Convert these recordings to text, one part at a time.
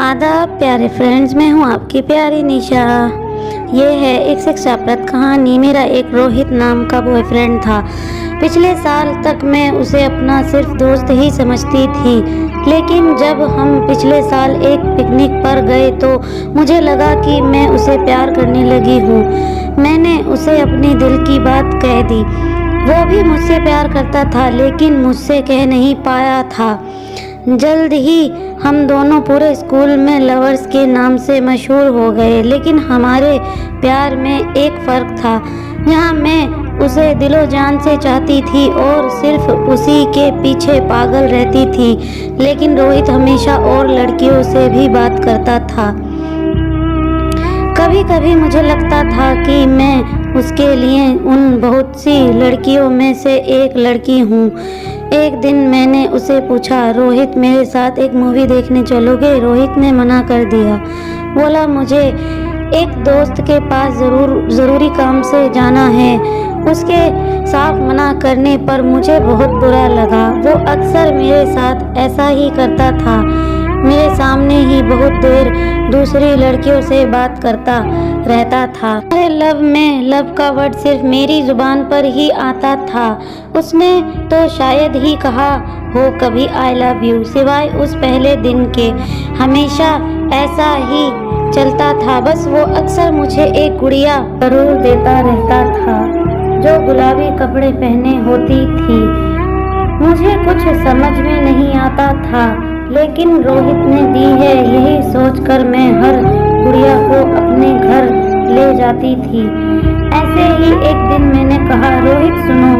आदाब प्यारे फ्रेंड्स, मैं हूँ आपकी प्यारी निशा। ये है एक शिक्षाप्रद कहानी। मेरा एक रोहित नाम का बॉयफ्रेंड था। पिछले साल तक मैं उसे अपना सिर्फ दोस्त ही समझती थी, लेकिन जब हम पिछले साल एक पिकनिक पर गए तो मुझे लगा कि मैं उसे प्यार करने लगी हूँ। मैंने उसे अपनी दिल की बात कह दी। वो भी मुझसे प्यार करता था, लेकिन मुझसे कह नहीं पाया था। जल्द ही हम दोनों पूरे स्कूल में लवर्स के नाम से मशहूर हो गए, लेकिन हमारे प्यार में एक फ़र्क था। यहाँ मैं उसे दिलो जान से चाहती थी और सिर्फ उसी के पीछे पागल रहती थी, लेकिन रोहित हमेशा और लड़कियों से भी बात करता था। कभी कभी मुझे लगता था कि मैं उसके लिए उन बहुत सी लड़कियों में से एक लड़की हूँ। एक दिन मैंने उसे पूछा, रोहित मेरे साथ एक मूवी देखने चलोगे? रोहित ने मना कर दिया। बोला, मुझे एक दोस्त के पास ज़रूरी काम से जाना है। उसके साफ मना करने पर मुझे बहुत बुरा लगा। वो अक्सर मेरे साथ ऐसा ही करता था। मेरे सामने ही बहुत देर दूसरी लड़कियों से बात करता रहता था। अरे लव में लव का वर्ड सिर्फ मेरी जुबान पर ही आता था। उसने तो शायद ही कहा हो कभी आई लव यू, सिवाय उस पहले दिन के। हमेशा ऐसा ही चलता था। बस वो अक्सर मुझे एक गुड़िया जरूर देता रहता था जो गुलाबी कपड़े पहने होती थी। मुझे कुछ समझ में नहीं आता था, लेकिन रोहित ने दी है, यही सोचकर मैं हर गुड़िया को अपने घर ले जाती थी। ऐसे ही एक दिन मैंने कहा, रोहित सुनो।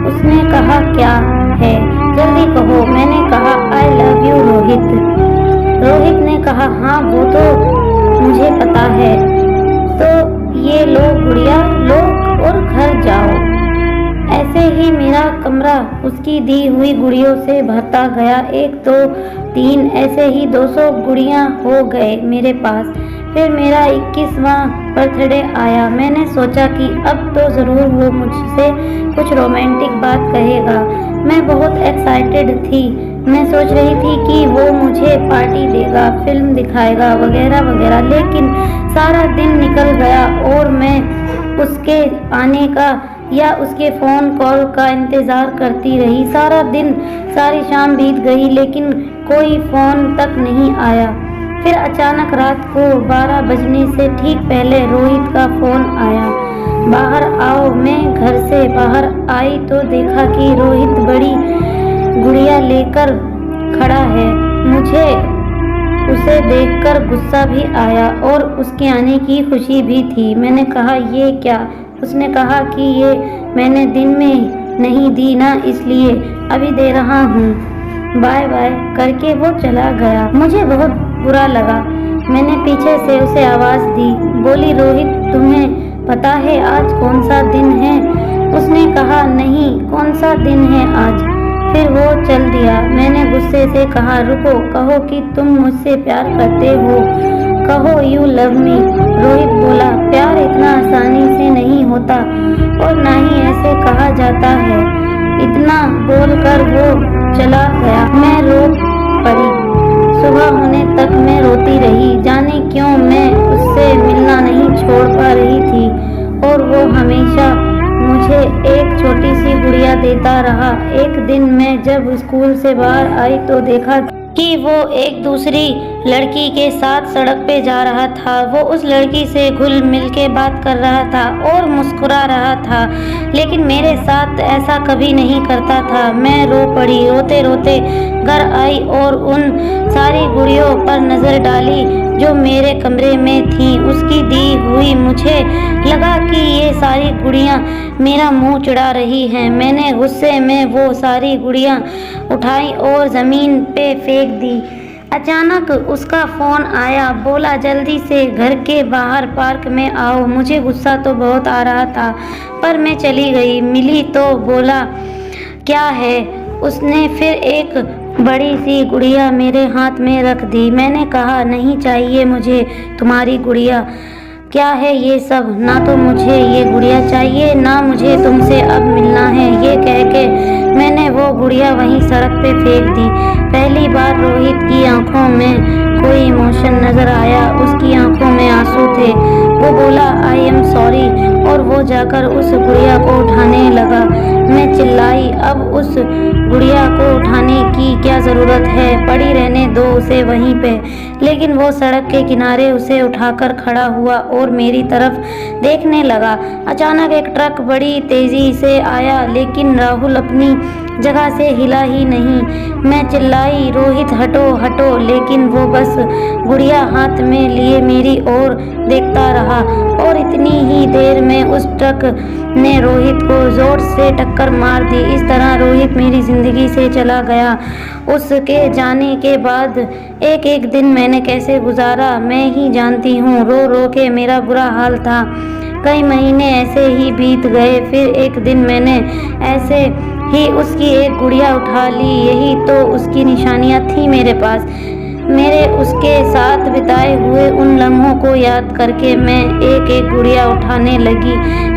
उसने कहा, क्या है, जल्दी कहो। मैंने कहा, आई लव यू रोहित। रोहित ने कहा, हाँ वो तो मुझे पता है। तो ये लो गुड़िया, लो और घर जाओ। ऐसे ही मेरा कमरा उसकी दी हुई गुड़ियों से भरता गया। 1 2 3 ऐसे ही 200 गुड़ियाँ हो गए मेरे पास। फिर मेरा 21वां बर्थडे आया। मैंने सोचा कि अब तो ज़रूर वो मुझसे कुछ रोमांटिक बात कहेगा। मैं बहुत एक्साइटेड थी। मैं सोच रही थी कि वो मुझे पार्टी देगा, फिल्म दिखाएगा वगैरह वगैरह, लेकिन सारा दिन निकल गया और मैं उसके आने का या उसके फ़ोन कॉल का इंतज़ार करती रही। सारा दिन, सारी शाम बीत गई, लेकिन कोई फ़ोन तक नहीं आया। फिर अचानक रात को 12 बजने से ठीक पहले रोहित का फ़ोन आया, बाहर आओ। मैं घर से बाहर आई तो देखा कि रोहित बड़ी गुड़िया लेकर खड़ा है। मुझे उसे देखकर गुस्सा भी आया और उसके आने की खुशी भी थी। मैंने कहा, ये क्या? उसने कहा कि ये मैंने दिन में नहीं दी ना, इसलिए अभी दे रहा हूँ, बाय बाय करके वो चला गया। मुझे बहुत बुरा लगा। मैंने पीछे से उसे आवाज़ दी, बोली, रोहित तुम्हें पता है आज कौन सा दिन है? उसने कहा, नहीं, कौन सा दिन है आज? फिर वो चल दिया। मैंने गुस्से से कहा, रुको, कहो कि तुम मुझसे प्यार करते हो, कहो यू लव मी। रोहित बोला, प्यार इतना आसानी से नहीं होता और ना ही ऐसे कहा जाता है। इतना बोलकर वो चला गया। मैं रो पड़ी। सुबह होने तक मैं रोती रही। जाने क्यों मैं उससे मिलना नहीं छोड़ पा रही थी और वो हमेशा मुझे एक छोटी सी गुड़िया देता रहा। एक दिन मैं जब स्कूल से बाहर आई तो देखा कि वो एक दूसरी लड़की के साथ सड़क पे जा रहा था। वो उस लड़की से घुल मिल के बात कर रहा था और मुस्कुरा रहा था, लेकिन मेरे साथ ऐसा कभी नहीं करता था। मैं रो पड़ी। रोते रोते घर आई और उन सारी गुड़ियों पर नज़र डाली जो मेरे कमरे में थी। उसकी दी हुई मुझे लगा कि ये सारी गुड़ियाँ मेरा मुंह चिढ़ा रही हैं। मैंने गुस्से में वो सारी गुड़ियाँ उठाई और ज़मीन पे फेंक दी। अचानक उसका फ़ोन आया। बोला, जल्दी से घर के बाहर पार्क में आओ। मुझे गुस्सा तो बहुत आ रहा था, पर मैं चली गई। मिली तो बोला, क्या है? उसने फिर एक बड़ी सी गुड़िया मेरे हाथ में रख दी। मैंने कहा, नहीं चाहिए मुझे तुम्हारी गुड़िया। क्या है ये सब? ना तो मुझे ये गुड़िया चाहिए, ना मुझे तुमसे अब मिलना है। ये कह के मैंने वो गुड़िया वहीं सड़क पे फेंक दी। पहली बार रोहित की आंखों में कोई इमोशन नजर आया, उसकी आंखों में आंसू थे। वो बोला आई एम सॉरी और वो जाकर उस गुड़िया को उठाने लगा। मैं चिल्लाई, अब उस गुड़िया को उठाने की क्या ज़रूरत है, पड़ी रहने दो उसे वहीं पे। लेकिन वो सड़क के किनारे उसे उठाकर खड़ा हुआ और मेरी तरफ देखने लगा। अचानक एक ट्रक बड़ी तेज़ी से आया, लेकिन राहुल अपनी जगह से हिला ही नहीं। मैं चिल्लाई रोहित हटो हटो, लेकिन वो बस गुड़िया हाथ में लिए मेरी ओर देखता रहा और इतनी ही देर में उस ट्रक ने रोहित को जोर से टक्कर मार दी। इस तरह रोहित मेरी जिंदगी से चला गया। उसके जाने के बाद एक एक दिन मैंने कैसे गुजारा मैं ही जानती हूँ। रो रो के मेरा बुरा हाल था। कई महीने ऐसे ही बीत गए। फिर एक दिन मैंने ऐसे ही उसकी एक गुड़िया उठा ली। यही तो उसकी निशानियाँ थी मेरे पास। मेरे उसके साथ बिताए हुए उन लम्हों को याद करके मैं एक एक गुड़िया उठाने लगी।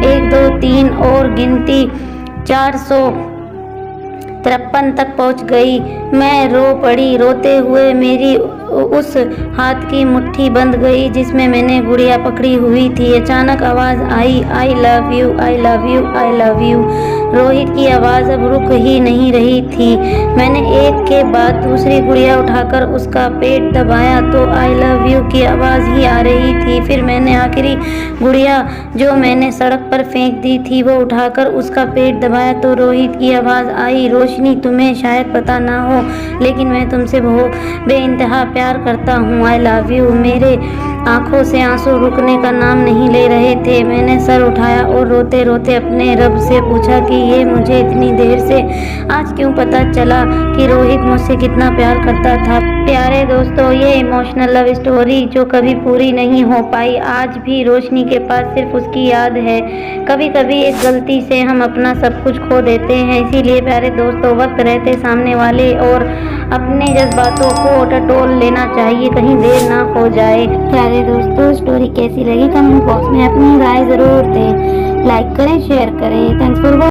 1 2 3 और गिनती 453 तक पहुंच गई। मैं रो पड़ी। रोते हुए मेरी उस हाथ की मुट्ठी बंध गई जिसमें मैंने गुड़िया पकड़ी हुई थी। अचानक आवाज़ आई, I love you, I love you, I love you. Rohit की आवाज़ अब रुक ही नहीं रही थी। मैंने एक के बाद दूसरी गुड़िया उठाकर उसका पेट दबाया तो आई लव यू की आवाज़ ही आ रही थी। फिर मैंने आखिरी गुड़िया जो मैंने सड़क पर फेंक दी थी वो उठाकर उसका पेट दबाया तो रोहित की आवाज़ आई, रोशनी तुम्हें शायद पता ना हो लेकिन मैं तुमसे बहुत बेइंतहा प्यार करता हूँ, आई लव यू। मेरे आंखों से आंसू रुकने का नाम नहीं ले रहे थे। मैंने सर उठाया और रोते रोते अपने रब से पूछा कि ये मुझे इतनी देर से आज क्यों पता चला कि रोहित मुझसे कितना प्यार करता था। प्यारे दोस्तों, ये इमोशनल लव स्टोरी जो कभी पूरी नहीं हो पाई, आज भी रोशनी के पास सिर्फ उसकी याद है। कभी कभी एक गलती से हम अपना सब कुछ खो देते हैं। इसीलिए प्यारे दोस्तों, वक्त रहते सामने वाले और अपने जज्बातों को टटोल लेना चाहिए, कहीं देर ना हो जाए। प्यारे दोस्तों, स्टोरी कैसी लगी कमेंट बॉक्स में अपनी राय ज़रूर दें। लाइक करें, शेयर करें। Thanks for